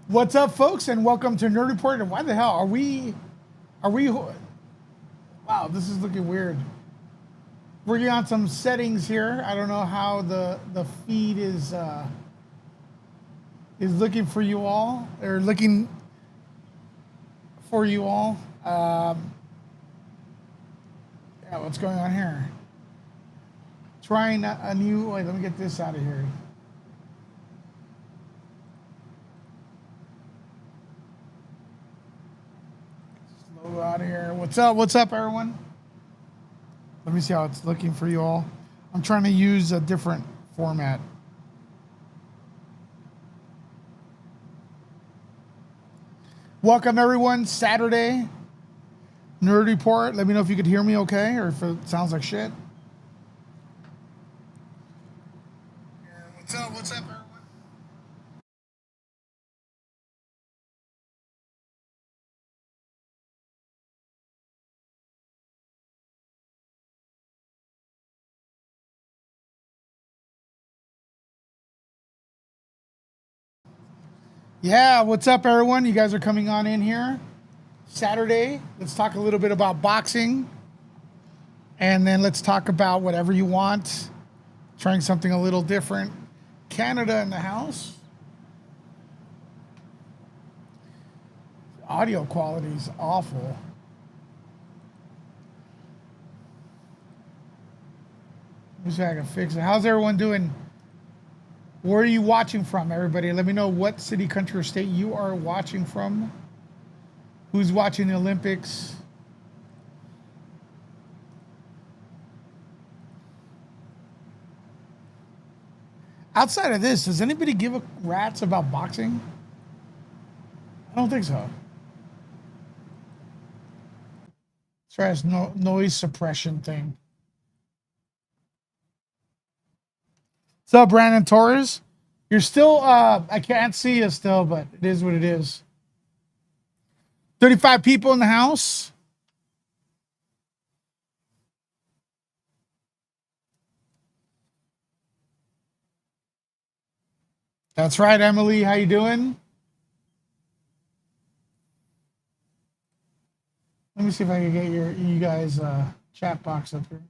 What's up, folks, and welcome to Nerd Report. And why the hell are we? Wow, this is looking weird. Working on some settings here. I don't know how the feed is looking for you all, or looking for you all. Yeah, what's going on here? Trying a new. Wait, let me get this out of here. Slow out of here. What's up? What's up, everyone? Let me see how it's looking for you all. I'm trying to use a different format. Welcome, everyone. Saturday, Nerd Report. Let me know if you could hear me okay or if it sounds like shit. What's up? What's up, everyone? Yeah, what's up, everyone? You guys are coming on in here. Saturday, let's talk a little bit about boxing. And then let's talk about whatever you want. Trying something a little different. Canada in the house. Audio quality is awful. Let me see if I can fix it. How's everyone doing? Where are you watching from, everybody? Let me know what city, country, or state you are watching from. Who's watching the Olympics? Outside of this, does anybody give a rat's about boxing? I don't think so. Try this noise suppression thing. What's up, Brandon Torres? You're still, I can't see you still, but it is what it is. 35 people in the house. That's right, Emily. How you doing? Let me see if I can get you guys chat box up here.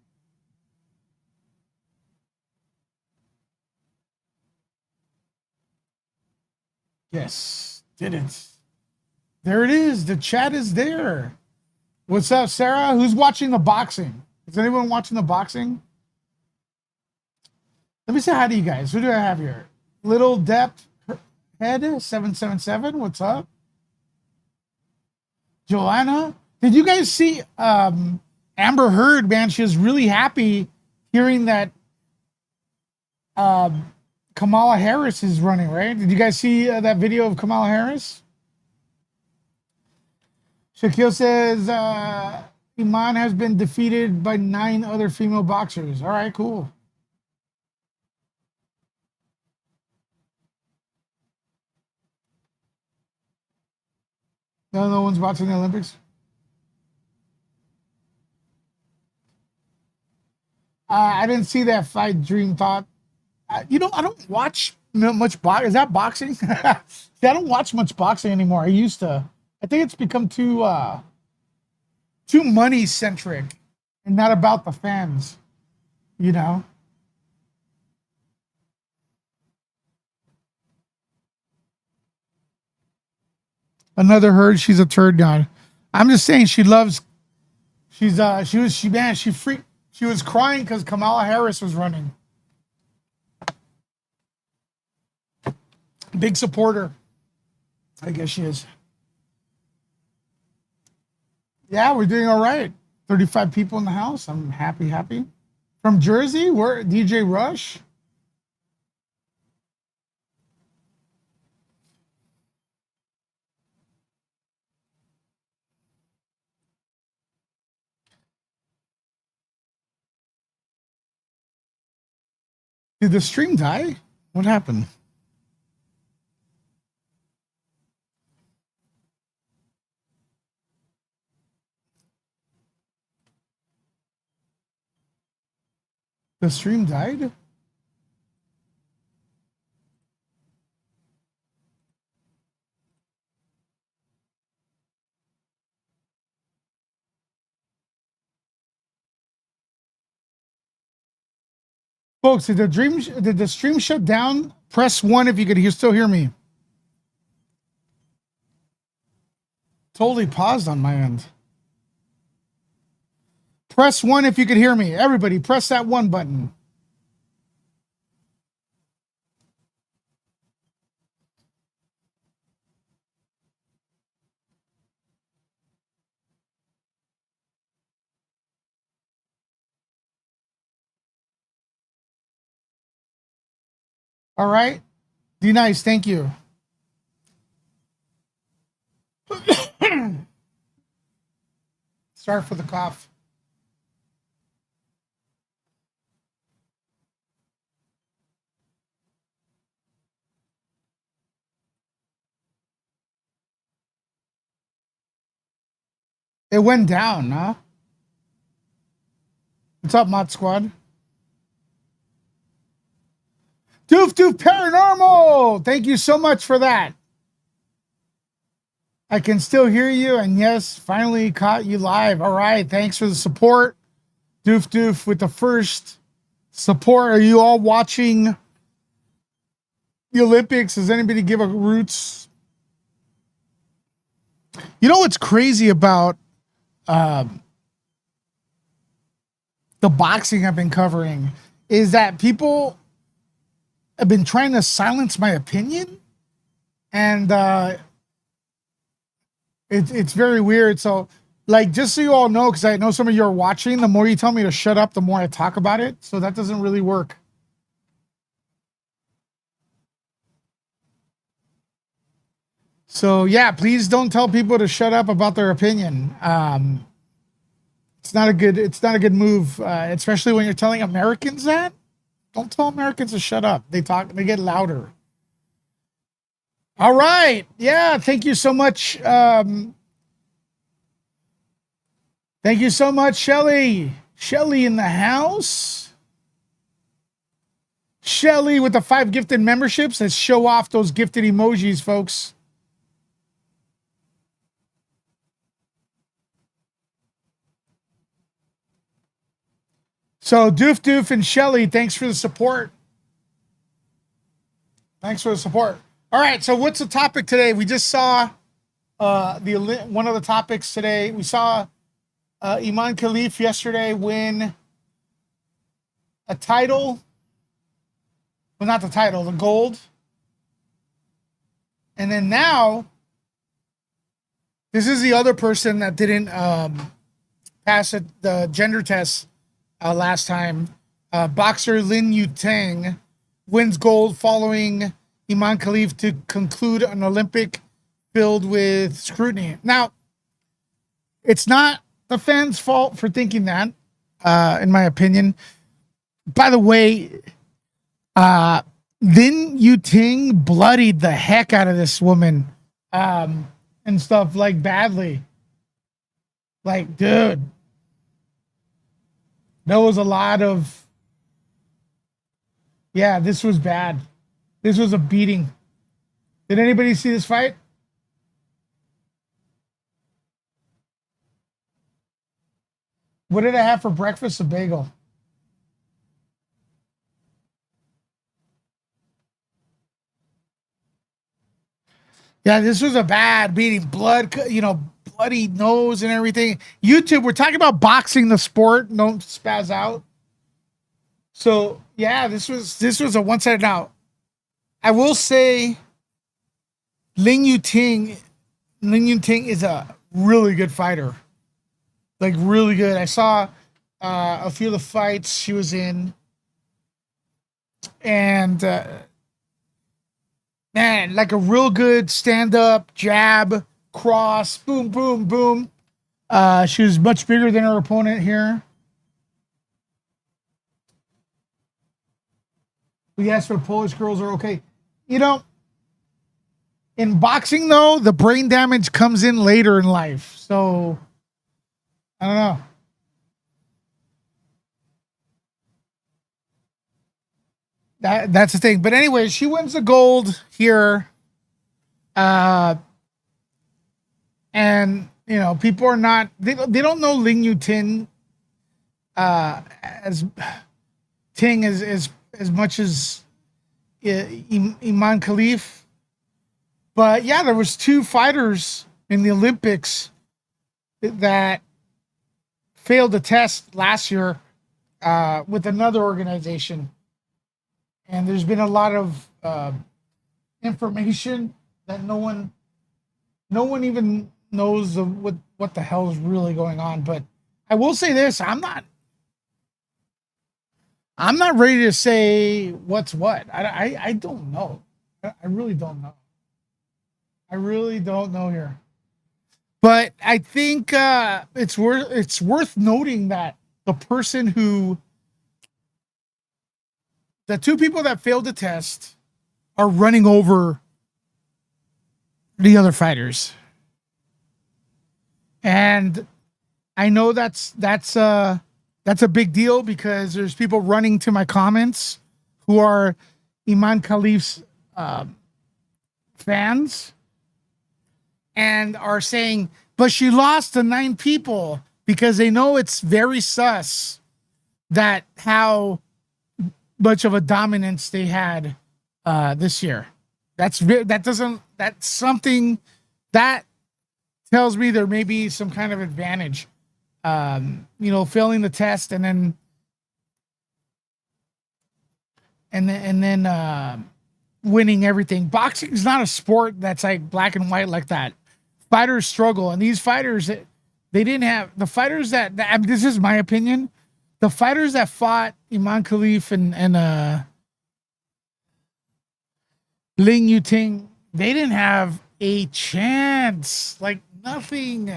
Yes, did it. There it is. The chat is there. What's up, Sarah? Who's watching the boxing? Is anyone watching the boxing? Let me say hi to you guys. Who do I have here? Little Depth Head 777. What's up? Joanna, did you guys see Amber Heard? Man, she was really happy hearing that Kamala Harris is running. Right? Did you guys see that video of Kamala Harris? Shaquille says Iman has been defeated by 9 other female boxers. All right, cool. No one's watching the Olympics. I didn't see that fight. Dream Thought. I don't watch much boxing. Is that boxing? See, I don't watch much boxing anymore. I used to. I think it's become too money centric and not about the fans. You know. Another Heard. She's a turd god. I'm just saying she loves. She freaked. She was crying because Kamala Harris was running. Big supporter. I guess she is. Yeah, we're doing all right. 35 people in the house. I'm happy. From Jersey, where DJ Rush? Did the stream die? What happened? The stream died? Folks, did the stream shut down? Press 1 if you could still hear me. Totally paused on my end. Press 1 if you could hear me. Everybody, press that 1 button. All right. Be nice. Thank you. Sorry for the cough. It went down, huh? What's up, Mod Squad? Doof Doof Paranormal! Thank you so much for that. I can still hear you, and yes, finally caught you live. All right, thanks for the support. Doof Doof with the first support. Are you all watching the Olympics? Does anybody give a roots? You know what's crazy about the boxing I've been covering is that people have been trying to silence my opinion, and it's very weird. So, like, just so you all know, because I know some of you are watching, the more you tell me to shut up, the more I talk about it. So that doesn't really work. So yeah, please don't tell people to shut up about their opinion. It's not a good move, especially when you're telling Americans that. Don't tell Americans to shut up. They get louder. All right. Yeah. Thank you so much. Thank you so much, Shelly. Shelly in the house. Shelly with the 5 gifted memberships. Let's show off those gifted emojis, folks. So Doof Doof and Shelly, thanks for the support. Thanks for the support. All right, so what's the topic today? We just saw one of the topics today. We saw Iman Khalif yesterday win a title. Well, not the title, the gold. And then now, this is the other person that didn't pass the gender test last time. Boxer Lin Yu Ting wins gold following Iman Khalif to conclude an Olympic filled with scrutiny. Now, it's not the fans' fault for thinking that, in my opinion. By the way, Lin Yu Ting bloodied the heck out of this woman and stuff, like, badly. Like, dude, there was a lot of, yeah, this was bad. This was a beating. Did anybody see this fight? What did I have for breakfast? A bagel. Yeah, this was a bad beating. Blood, bloody nose and everything. YouTube, we're talking about boxing, the sport. Don't spaz out. So yeah, this was a one-sided. Now, I will say, Lin Yu Ting is a really good fighter. Like, really good. I saw a few of the fights she was in, and man, like a real good stand-up jab, cross, boom, boom, boom. She was much bigger than her opponent here. We asked for the Polish girls are okay. In boxing, though, the brain damage comes in later in life. So, I don't know. That's the thing. But anyway, she wins the gold here. And, people are not, they don't know Lin Yu Ting as Ting as much as Iman Khalif. But yeah, there was two fighters in the Olympics that failed the test last year with another organization, and there's been a lot of information that no one even knows what the hell is really going on. But I will say this: I'm not ready to say what's what. I don't know. I really don't know. I really don't know here. But I think it's worth noting that the two people that failed the test are running over the other fighters, and I know that's a big deal because there's people running to my comments who are Iman Khalif's fans and are saying, but she lost to 9 people, because they know it's very sus that how much of a dominance they had this year. That's something that tells me there may be some kind of advantage. Failing the test and then winning everything. Boxing is not a sport that's like black and white like that. Fighters struggle, and these fighters, they didn't have the fighters that I mean, this is my opinion. The fighters that fought Iman Khalif and Lin Yu Ting, they didn't have a chance. Like nothing.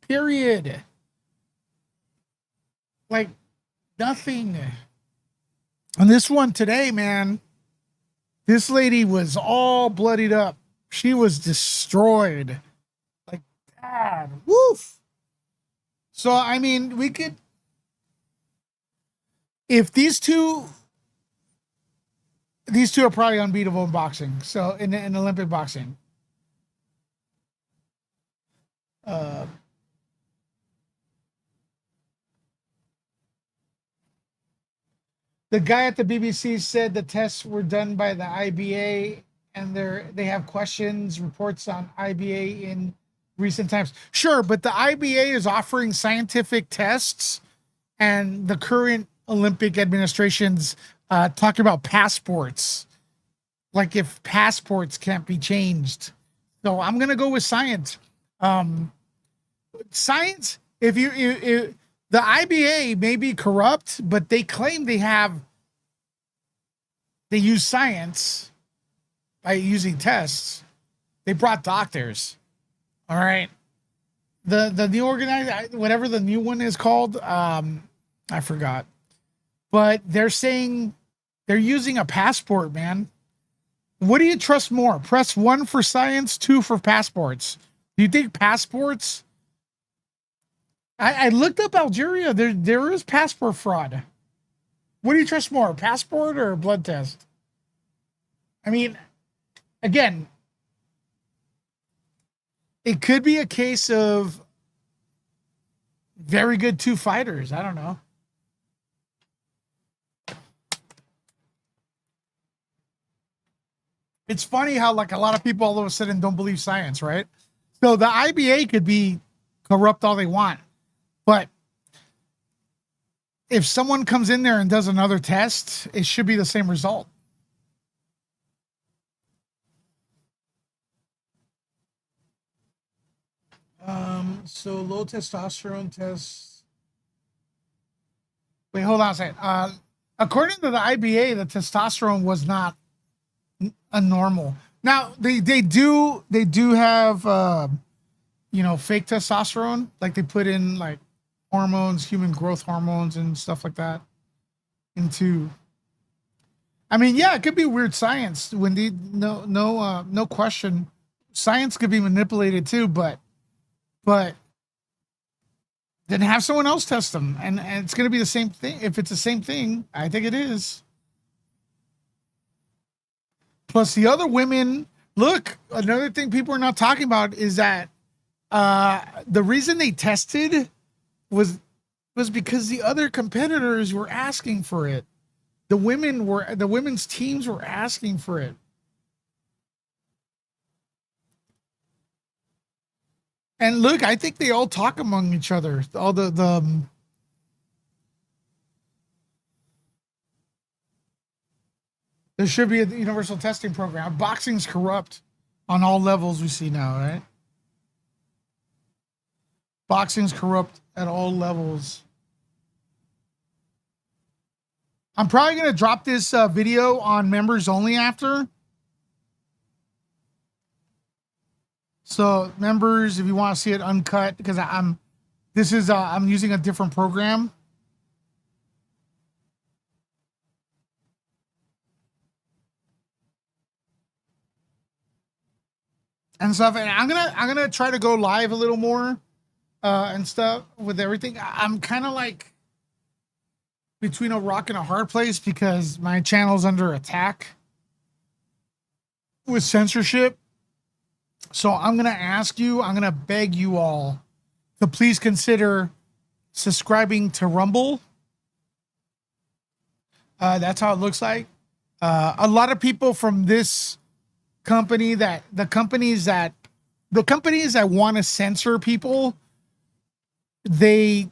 Period. Like nothing. And this one today, man, this lady was all bloodied up. She was destroyed. Like, bad. Woof. So, I mean, we could, if these two are probably unbeatable in boxing. So, in Olympic boxing. The guy at the BBC said the tests were done by the IBA, and they have reports on IBA in recent times. Sure, but the IBA is offering scientific tests, and the current Olympic administration's talking about passports. Like if passports can't be changed. So I'm gonna go with science. Science. If the IBA may be corrupt, but they claim they use science by using tests. They brought doctors. All right. The new organized, whatever the new one is called, I forgot. But they're saying they're using a passport, man. What do you trust more? Press 1 for science, 2 for passports. Do you think passports? I looked up Algeria. There is passport fraud. What do you trust more, passport or blood test? I mean, again, it could be a case of very good 2 fighters. I don't know. It's funny how like a lot of people all of a sudden don't believe science, right? So the IBA could be corrupt all they want, but if someone comes in there and does another test, it should be the same result. So low testosterone tests. Wait, hold on a second. According to the IBA, the testosterone was not a normal. Now they do have fake testosterone, like they put in like hormones, human growth hormones and stuff like that into. I mean, yeah, it could be weird science. Wendy, no question. Science could be manipulated too, but then have someone else test them, and it's going to be the same thing. If it's the same thing, I think it is. Plus, the other women. Look, another thing people are not talking about is that the reason they tested was because the other competitors were asking for it. The women's teams were asking for it. And look, I think they all talk among each other. All the there should be a universal testing program. Boxing's corrupt on all levels we see now, right? Boxing's corrupt at all levels. I'm probably going to drop this video on members only after. So members, if you want to see it uncut, because I'm using a different program. And stuff, and I'm gonna try to go live a little more, and stuff with everything. I'm kind of like between a rock and a hard place because my channel's under attack with censorship. So I'm gonna beg you all to please consider subscribing to Rumble. That's how it looks like. A lot of people from this company the companies that want to censor people, they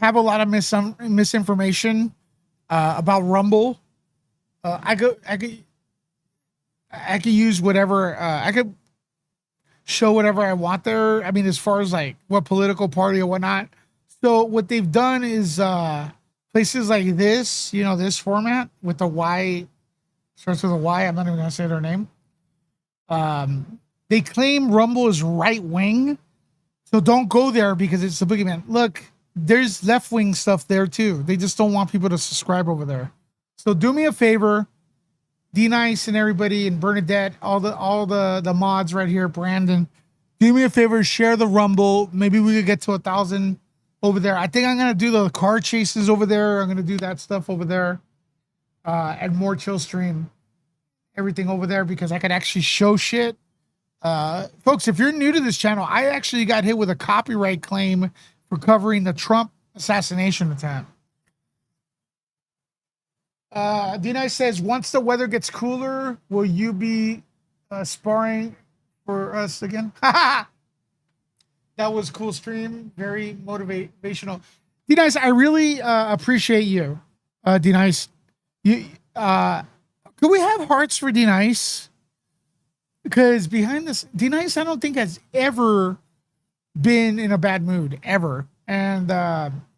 have a lot of misinformation about Rumble. I could use whatever, I could show whatever I want there. I mean, as far as like what political party or whatnot. So what they've done is places like this, this format with the Y, starts with a Y. I'm not even gonna say their name. They claim Rumble is right wing, so don't go there because it's the boogeyman. Look, there's left wing stuff there too. They just don't want people to subscribe over there. So do me a favor, D Nice and everybody, and Bernadette, all the mods right here, Brandon, do me a favor, share the Rumble. Maybe we could get to 1,000 over there. I think I'm gonna do the car chases over there. I'm gonna do that stuff over there, and more chill stream, everything over there, because I could actually show shit. Folks, if you're new to this channel, I actually got hit with a copyright claim for covering the Trump assassination attempt. D-Nice says, once the weather gets cooler, will you be sparring for us again? That was cool stream. Very motivational. D-Nice, I really appreciate you, D-Nice. Could we have hearts for D-Nice? Because behind this, D-Nice, I don't think has ever been in a bad mood, ever. And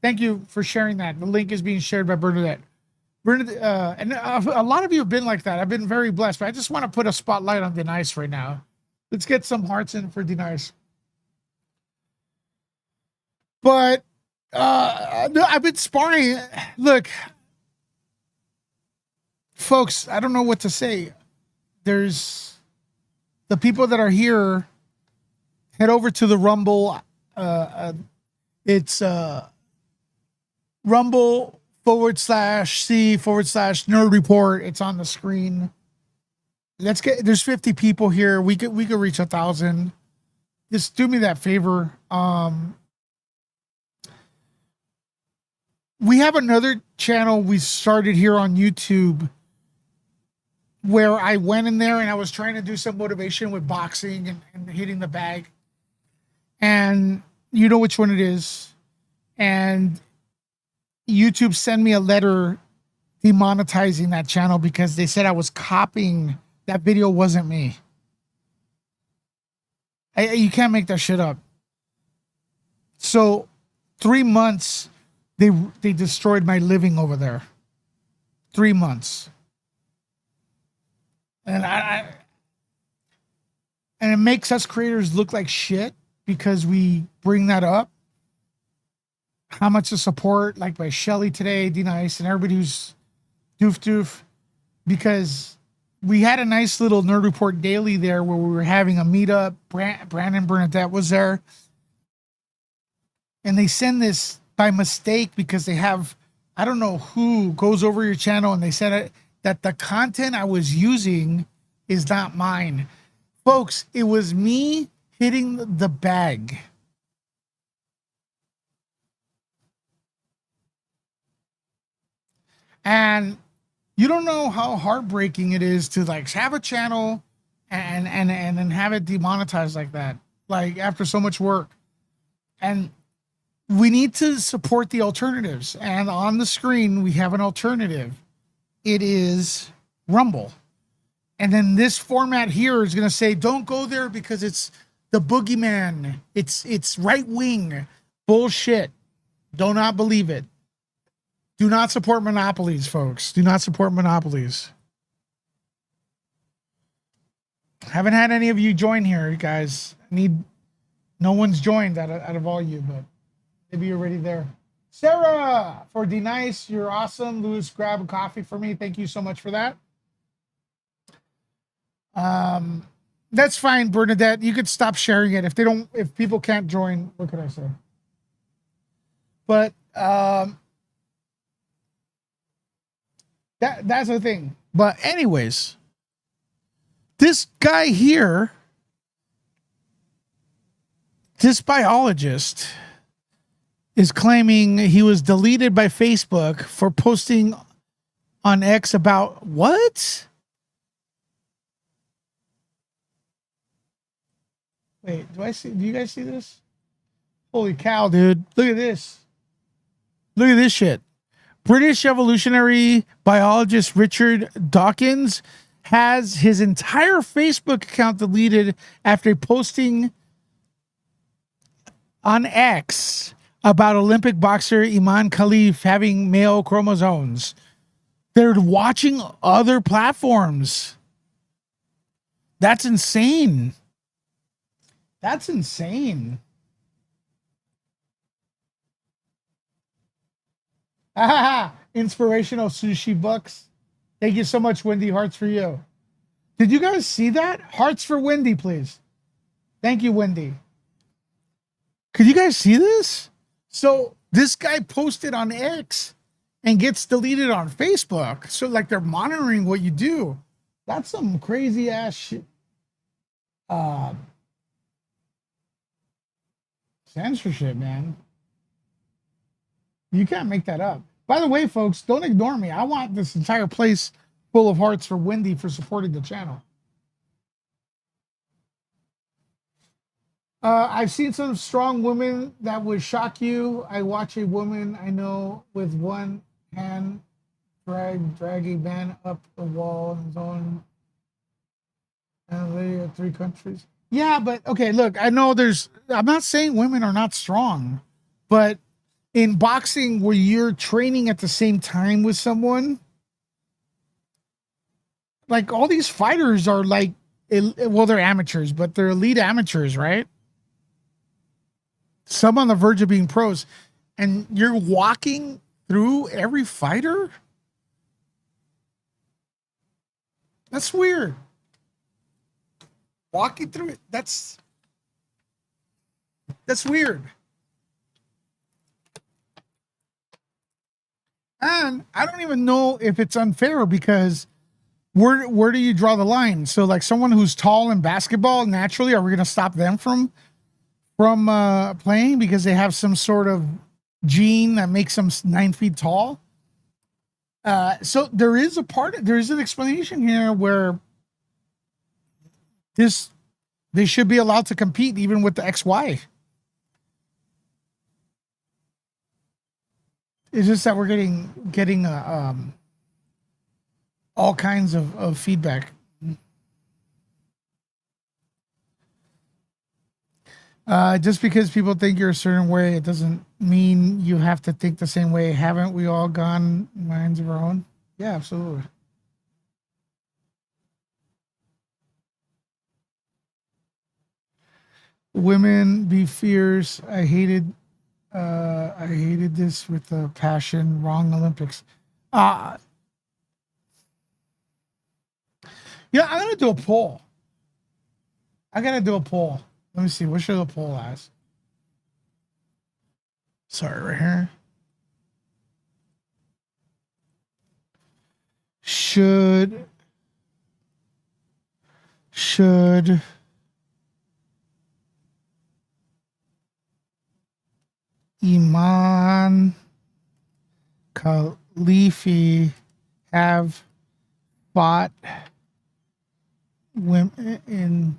thank you for sharing that. The link is being shared by Bernadette. And a lot of you have been like that. I've been very blessed, but I just want to put a spotlight on D-Nice right now. Let's get some hearts in for D-Nice. But I've been sparring. Look, folks, I don't know what to say. There's the people that are here, head over to the Rumble. It's Rumble/C/Nerd Report. It's on the screen. There's 50 people here. We could reach 1,000. Just do me that favor. We have another channel we started here on YouTube where I went in there and I was trying to do some motivation with boxing and hitting the bag. And you know which one it is. And YouTube sent me a letter demonetizing that channel because they said I was copying. That video wasn't me. You can't make that shit up. So 3 months, they destroyed my living over there. 3 months. And and it makes us creators look like shit because we bring that up. How much the support, like by Shelly today, D-Nice, and everybody who's doof, because we had a nice little Nerd Report daily there where we were having a meetup. Brandon Bernadette was there. And they send this by mistake because they have, I don't know who goes over your channel, and they said that the content I was using is not mine. Folks, it was me hitting the bag. And you don't know how heartbreaking it is to like have a channel and then have it demonetized like that, like after so much work. And we need to support the alternatives. And on the screen, we have an alternative. It is Rumble. And then this format here is going to say, don't go there because it's the boogeyman. It's right wing bullshit. Do not believe it. Do not support monopolies, folks. Do not support monopolies. Haven't had any of you join here, guys. No one's joined out of all you, but maybe you're already there. Sarah, for D-Nice, you're awesome. Louis, grab a coffee for me. Thank you so much for that. That's fine, Bernadette. You could stop sharing it if people can't join. What could I say? But that's the thing. But anyways, this guy here, this biologist, is claiming he was deleted by Facebook for posting on X about what? Wait, do you guys see this? Holy cow, dude. Look at this. Look at this shit. British evolutionary biologist Richard Dawkins has his entire Facebook account deleted after posting on X about Olympic boxer Iman Khalif having male chromosomes. They're watching other platforms. That's insane. That's insane. Inspirational sushi books. Thank you so much, Wendy. Hearts for you. Did you guys see that? Hearts for Wendy, please. Thank you, Wendy. Could you guys see this? So this guy posted on X and gets deleted on Facebook. So like they're monitoring what you do. That's some crazy ass shit. Censorship, man. You can't make that up. By the way, folks, don't ignore me. I want this entire place full of hearts for Wendy for supporting the channel. I've seen some strong women that would shock you. I watch a woman I know with one hand drag a man up the wall in his own and 3 countries. Yeah, but okay, look, I know I'm not saying women are not strong, but in boxing where you're training at the same time with someone, like all these fighters are like, well, they're amateurs, but they're elite amateurs, right? Some on the verge of being pros, and you're walking through every fighter? That's weird. Walking through it, that's weird. And I don't even know if it's unfair because where do you draw the line? So like someone who's tall in basketball, naturally, are we going to stop them from playing because they have some sort of gene that makes them 9 feet tall? So there is an explanation here where they should be allowed to compete even with the XY. It's just that we're getting all kinds of feedback. Just because people think you're a certain way, it doesn't mean you have to think the same way. Haven't we all gone minds of our own? Yeah, absolutely. Women be fierce. I hated this with a passion. Wrong Olympics. Yeah, I'm gonna do a poll. I gotta do a poll. Let me see. What should the poll ask? Sorry, right here. Should Iman Khalifi have fought women in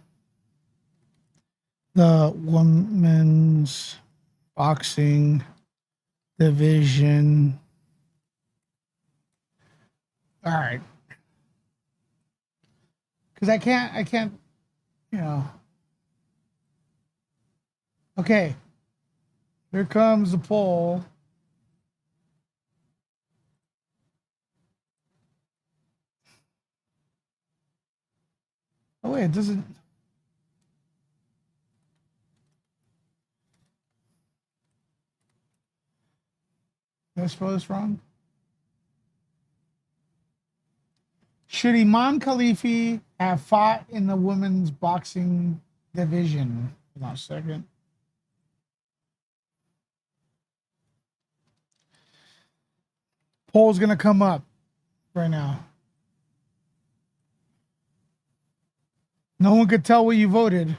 the women's boxing division. All right. Because I can't, you know. Okay. Here comes the poll. Oh, wait, it doesn't. Did I spell this wrong? Should Iman Khalifi have fought in the women's boxing division? Hold on a second. Poll's going to come up right now. No one could tell what you voted.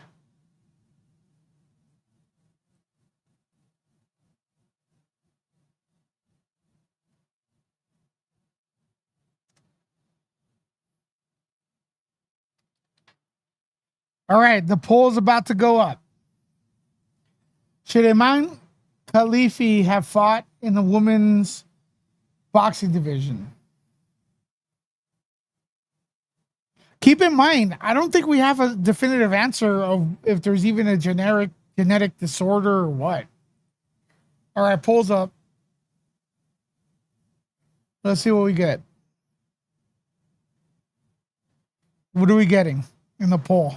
All right, the poll's about to go up. Should Iman Khalifi have fought in the women's boxing division? Keep in mind, I don't think we have a definitive answer of if there's even a genetic disorder or what. All right, polls up. Let's see what we get. What are we getting in the poll?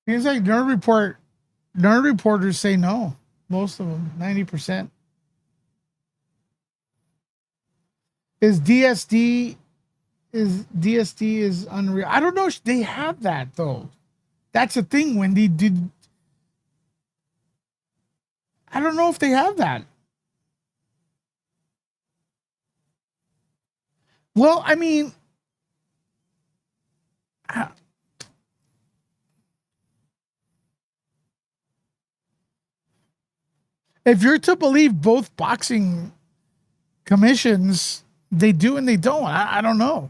Seems like nerd reporters say no. Most of them, 90%. Is DSD is unreal. I don't know if they have that though. That's the thing, Wendy. I don't know if they have that. Well, I mean, if you're to believe both boxing commissions, they do and they don't. I don't know.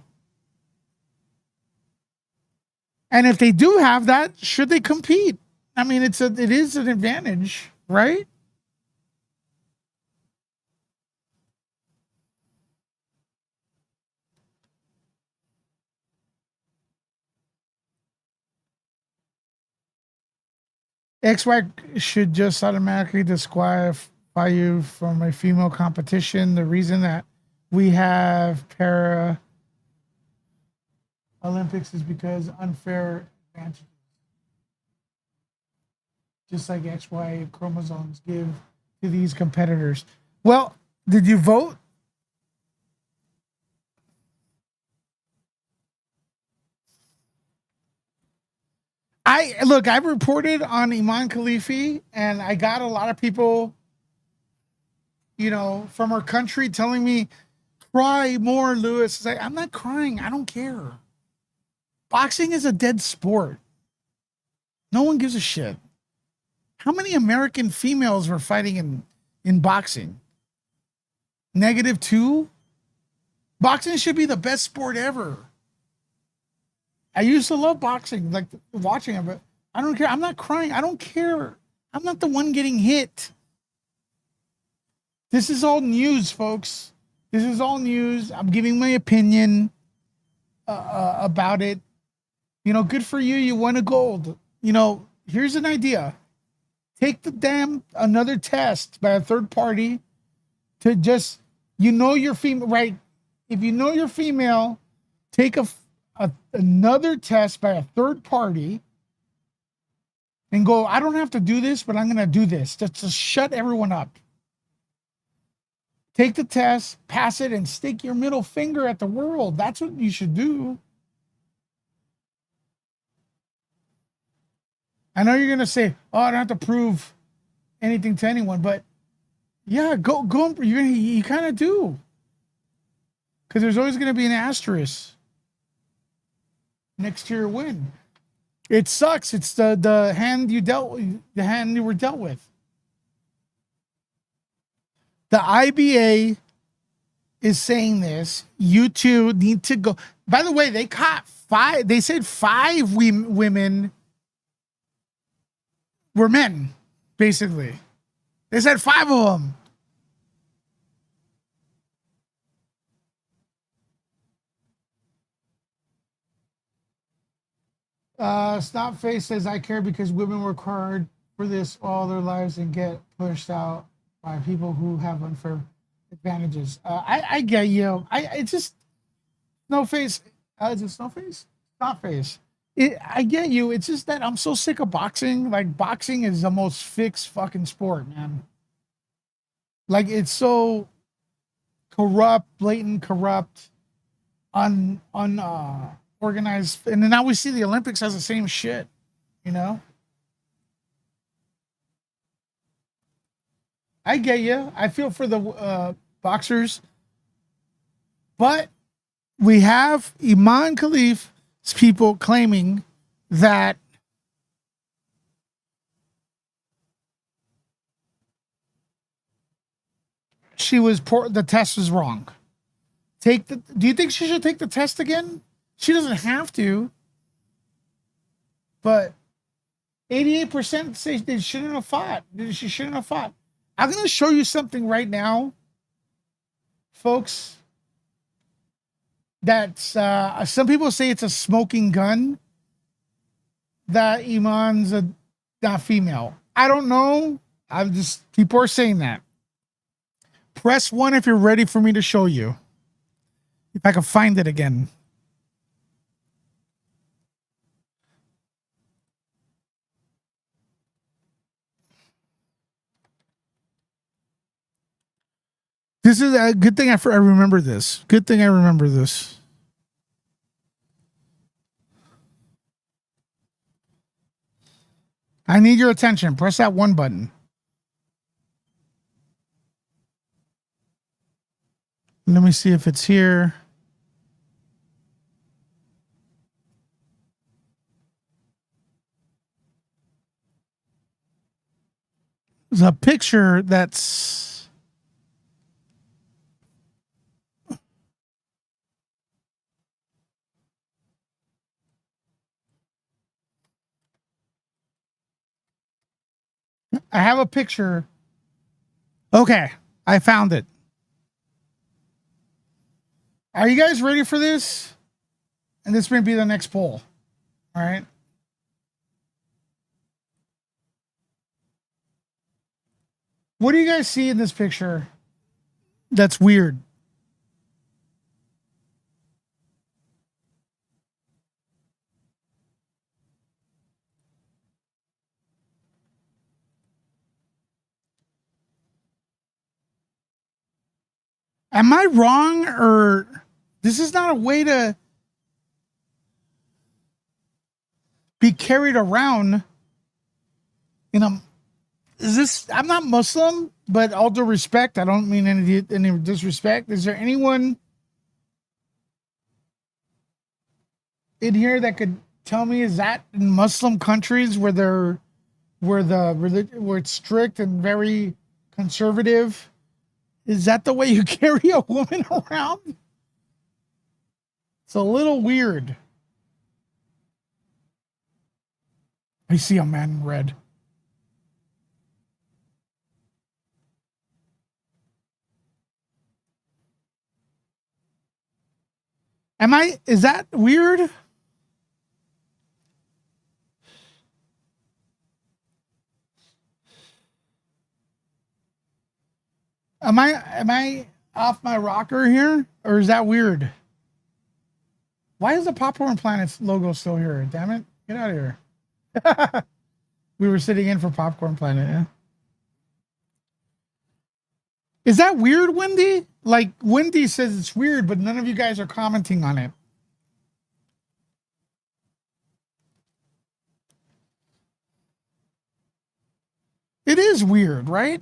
And if they do have that, should they compete? I mean, it is an advantage, right? XY should just automatically disqualify you from a female competition. The reason that we have para Olympics is because unfair advantages, just like XY chromosomes give to these competitors. Well, did you vote? I reported on Iman Khalifi, and I got a lot of people, from our country telling me, cry more, Lewis. It's like, I'm not crying. I don't care. Boxing is a dead sport. No one gives a shit. How many American females were fighting in boxing? -2? Boxing should be the best sport ever. I used to love boxing, like watching it, but I don't care. I'm not crying. I don't care. I'm not the one getting hit. This is all news, folks. This is all news. I'm giving my opinion about it. Good for you. You won a gold. Here's an idea. Take another test by a third party to just, you're female, right? If you know you're female, take another test by a third party and go, I don't have to do this, but I'm going to do this just to shut everyone up. Take the test, pass it, and stick your middle finger at the world. That's what you should do. I know you're going to say, oh, I don't have to prove anything to anyone, but Yeah, go. You kind of do, because there's always going to be an asterisk next to your win. It sucks. It's the hand you dealt, the hand you were dealt with. The IBA is saying this. You two need to go. By the way, they caught five. They said five women were men, basically. They said five of them. Snotface says, I care because women work hard for this all their lives and get pushed out by people who have unfair advantages. I get you. It's just Snowface. Is it Snowface? Snotface. I get you. It's just that I'm so sick of boxing. Like, boxing is the most fixed fucking sport, man. Like, it's so corrupt, blatant corrupt, organized. And then now we see the Olympics has the same shit, you know? I get you. I feel for the boxers, but we have Iman Khalif's people claiming that the test was wrong. Do you think she should take the test again? She doesn't have to, but 88% say they shouldn't have fought. She shouldn't have fought. I'm going to show you something right now, folks. That's some people say it's a smoking gun. That Iman's not female. I don't know. People are saying that. Press 1 if you're ready for me to show you. If I can find it again. This is a good thing I remember this. Good thing I remember this. I need your attention. Press that 1 button. Let me see if it's here. There's a picture that's I have a picture. Okay, I found it. Are you guys ready for this? And this may be the next poll. All right. What do you guys see in this picture that's weird? Am I wrong, or this is not a way to be carried around in a is this I'm not Muslim, but all due respect, I don't mean any disrespect. Is there anyone in here that could tell me, is that in Muslim countries where it's strict and very conservative, is that the way you carry a woman around? It's a little weird. I see a man in red. Is that weird? Am I off my rocker here? Or is that weird? Why is the Popcorn Planet logo still here? Damn it. Get out of here. We were sitting in for Popcorn Planet, yeah. Is that weird, Wendy? Like, Wendy says it's weird, but none of you guys are commenting on it. It is weird, right?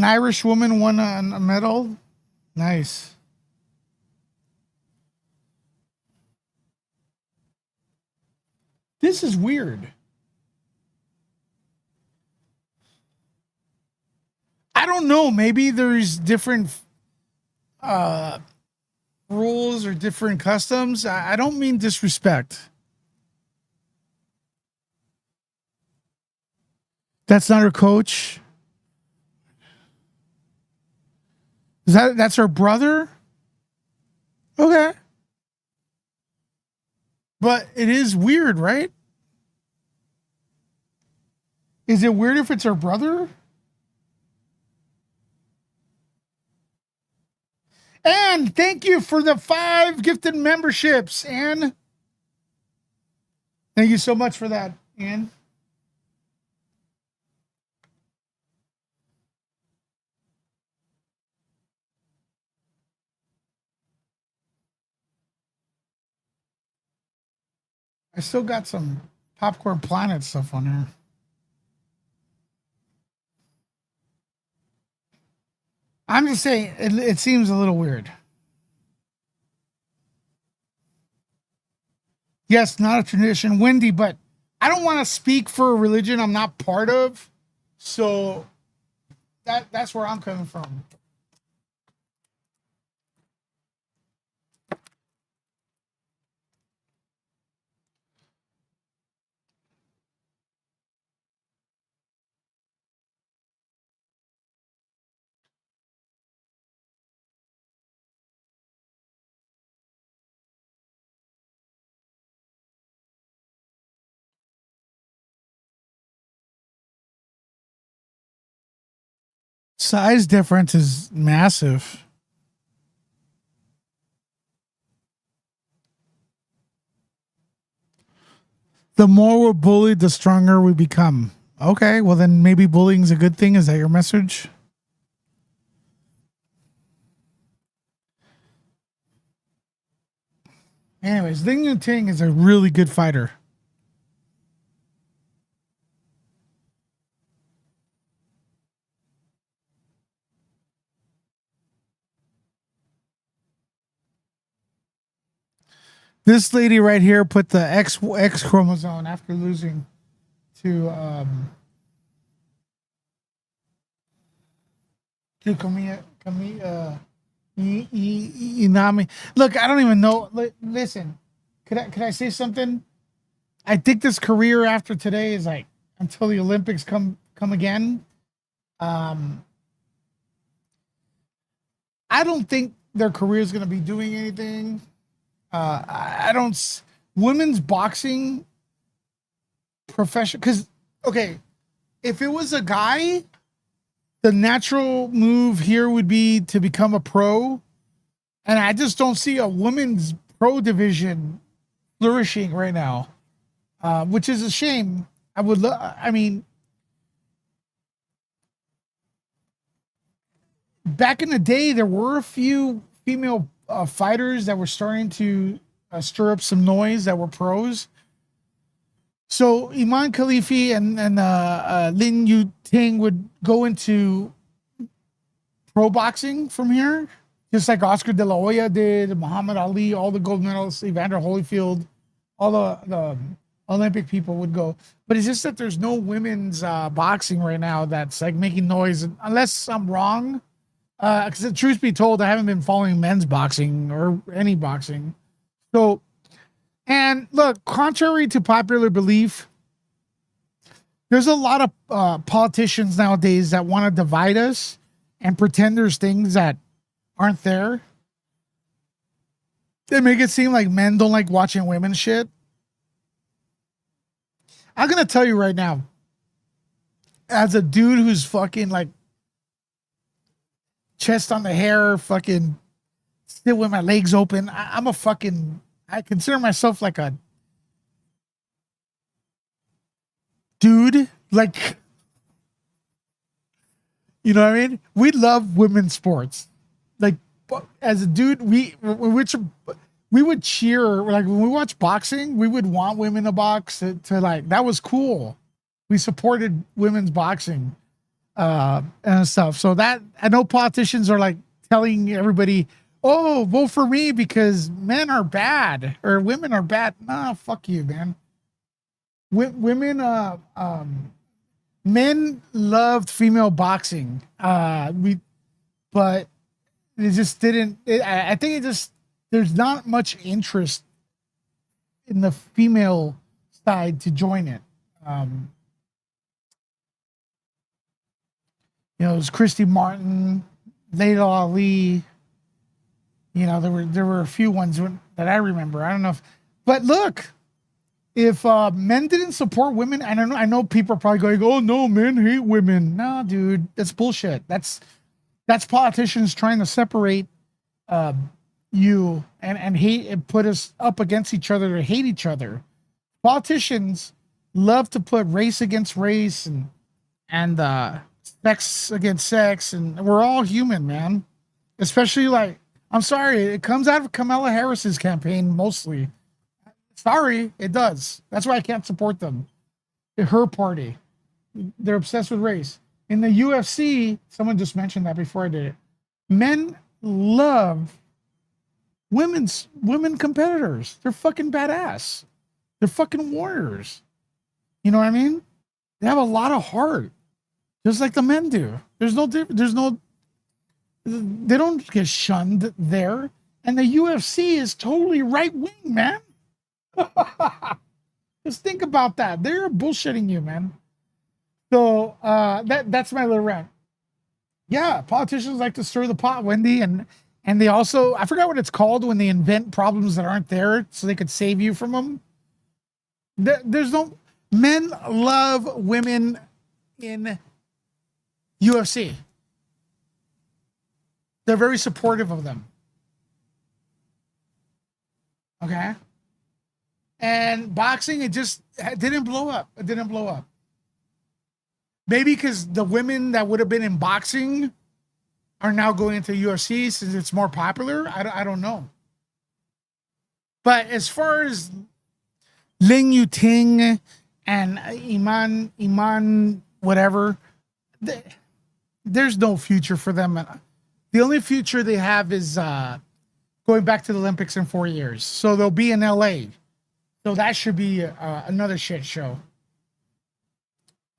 An Irish woman won a medal. Nice. This is weird. I don't know. Maybe there's different uh, rules or different customs. I don't mean disrespect. That's not her coach. That's her brother? Okay. But it is weird, right? Is it weird if it's her brother? And thank you for the 5 gifted memberships, Anne. Thank you so much for that, Anne. I still got some Popcorn Planet stuff on here. I'm just saying, it seems a little weird. Yes, not a tradition, Wendy, but I don't want to speak for a religion I'm not part of. So that's where I'm coming from. Size difference is massive. The more we're bullied, the stronger we become. Okay, well then maybe bullying's a good thing. Is that your message? Anyways, Lin Yu Ting is a really good fighter. This lady right here put the X chromosome after losing to Inami. Look, I don't even know. Listen, could I say something? I think this career after today is like until the Olympics come again. Um, I don't think their career is going to be doing anything. I don't. Women's boxing profession, because okay, if it was a guy, the natural move here would be to become a pro, and I just don't see a women's pro division flourishing right now, which is a shame. I mean, back in the day, there were a few female fighters that were starting to stir up some noise that were pros. So Iman Khalifi and Lin Yu Ting would go into pro boxing from here, just like Oscar De La Hoya did, Muhammad Ali, all the gold medalists, Evander Holyfield, all the Olympic people would go. But it's just that there's no women's boxing right now that's like making noise, unless I'm wrong. Because the truth be told, I haven't been following men's boxing or any boxing. So, and look, contrary to popular belief, there's a lot of politicians nowadays that want to divide us and pretend there's things that aren't there. They make it seem like men don't like watching women shit. I'm gonna tell you right now, as a dude who's fucking like chest on the hair, fucking sit with my legs open. I'm a fucking. I consider myself like a dude. Like, you know what I mean? We love women's sports. Like, as a dude, we would cheer. Like when we watch boxing, we would want women to box to like. That was cool. We supported women's boxing. and stuff. So that I know politicians are like telling everybody, "Oh, vote for me because men are bad or women are bad." Nah, fuck you, man. Women, men loved female boxing. But it just didn't. I think it just there's not much interest in the female side to join it. Um, it was Christy Martin, Layla Ali. There were a few ones that I remember. I don't know if, but look, if men didn't support women, I know people are probably going, "Oh no, men hate women." No, dude, that's bullshit. That's politicians trying to separate uh, you and hate and put us up against each other to hate each other. Politicians love to put race against race and sex against sex, and we're all human, man. Especially like, I'm sorry, it comes out of Kamala Harris's campaign mostly. Sorry, it does. That's why I can't support them. Her party, they're obsessed with race. In the UFC, someone just mentioned that before I did it. Men love women competitors. They're fucking badass. They're fucking warriors. You know what I mean? They have a lot of heart, just like the men do. There's no difference. There's no. They don't get shunned there. And the UFC is totally right wing, man. Just think about that. They're bullshitting you, man. So that's my little rant. Yeah, politicians like to stir the pot, Wendy, and they also, I forgot what it's called when they invent problems that aren't there so they could save you from them. There's no men love women in UFC. They're very supportive of them. Okay. And boxing, it didn't blow up. It didn't blow up. Maybe because the women that would have been in boxing are now going into UFC since it's more popular. I don't know. But as far as Lin Yu Ting and Iman, whatever, there's no future for them. The only future they have is going back to the Olympics in 4 years. So they'll be in LA. So that should be another shit show.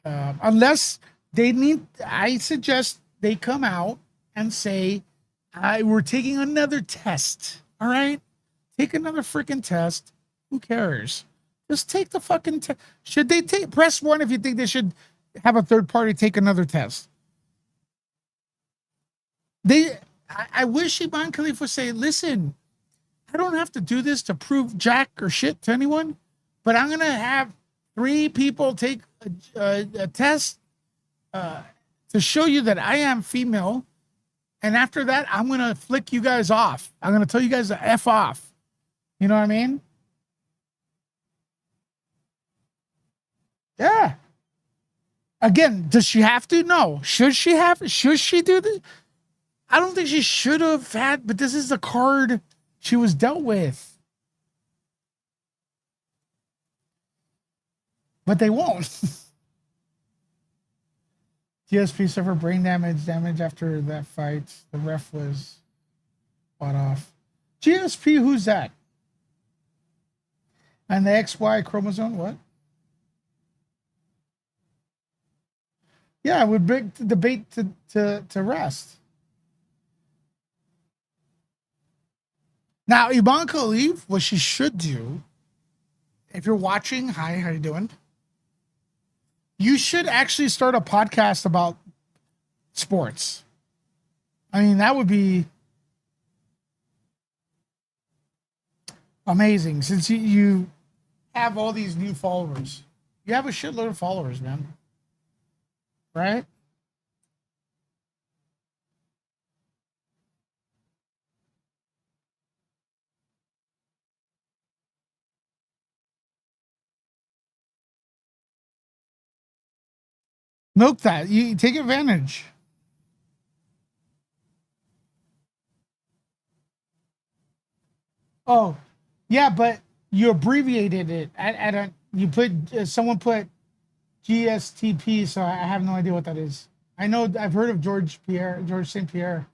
Unless I suggest they come out and say, we're taking another test. All right? Take another freaking test. Who cares? Just take the fucking test. Should they press one if you think they should have a third party take another test? I wish Iman Khalif would say, listen, I don't have to do this to prove jack or shit to anyone, but I'm going to have 3 people take a test to show you that I am female. And after that, I'm going to flick you guys off. I'm going to tell you guys to F off. You know what I mean? Yeah. Again, does she have to? No. Should she do this? I don't think she should have had, but this is the card she was dealt with. But they won't. GSP suffered brain damage after that fight. The ref was fought off. GSP, who's that? And the XY chromosome, what? Yeah, I would bring the debate to rest. Now, Iman Khalif, what she should do, if you're watching, hi, how you doing? You should actually start a podcast about sports. I mean, that would be amazing since you have all these new followers. You have a shitload of followers, man. Right? Milk that. You take advantage. Oh, yeah, but you abbreviated it. You put someone put GSTP, so I have no idea what that is. I know I've heard of George St. Pierre.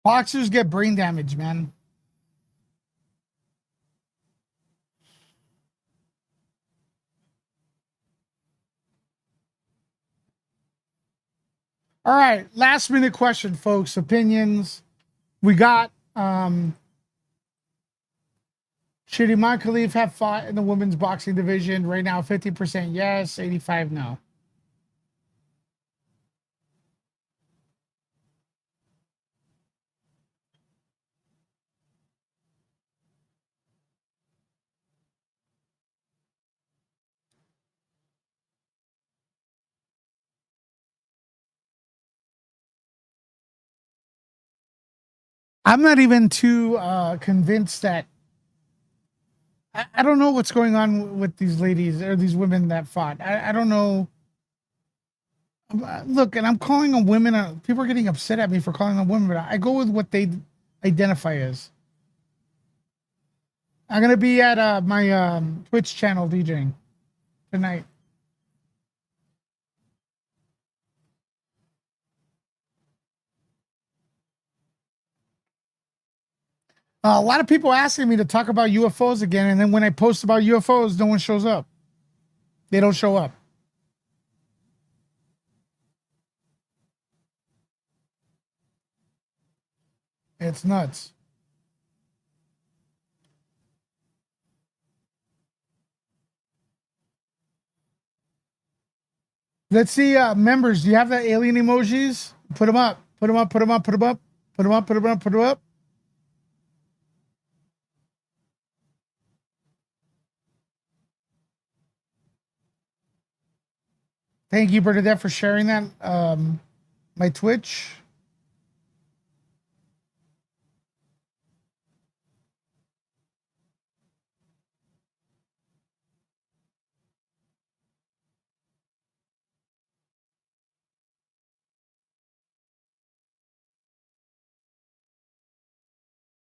Boxers get brain damage, man. All right, last minute question, folks. Opinions. We got should Iman Khalif have fought in the women's boxing division? Right now, 50% yes, 85 no. I'm not even too convinced that I don't know what's going on with these ladies or these women that fought. I don't know. Look, and I'm calling them women. People are getting upset at me for calling them women, but I go with what they identify as. I'm gonna be at my Twitch channel DJing tonight. A lot of people asking me to talk about UFOs again, and then when I post about UFOs, no one shows up. They don't show up. It's nuts. Let's see, members. Do you have the alien emojis? Put them up. Put them up. Put them up. Put them up. Put them up. Put them up. Put them up. Thank you, Bernadette, for sharing that. My Twitch.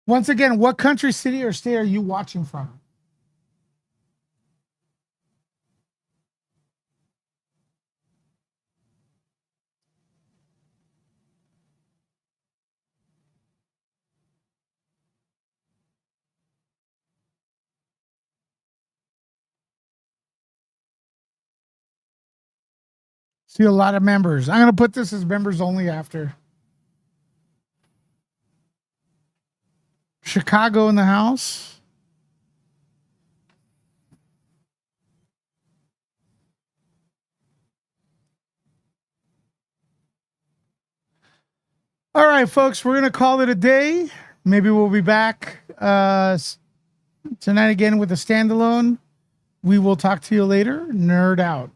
Once again, what country, city, or state are you watching from? See a lot of members. I'm gonna put this as members only after. Chicago in the house. All right, folks, we're gonna call it a day. Maybe we'll be back tonight again with a standalone. We will talk to you later. Nerd out.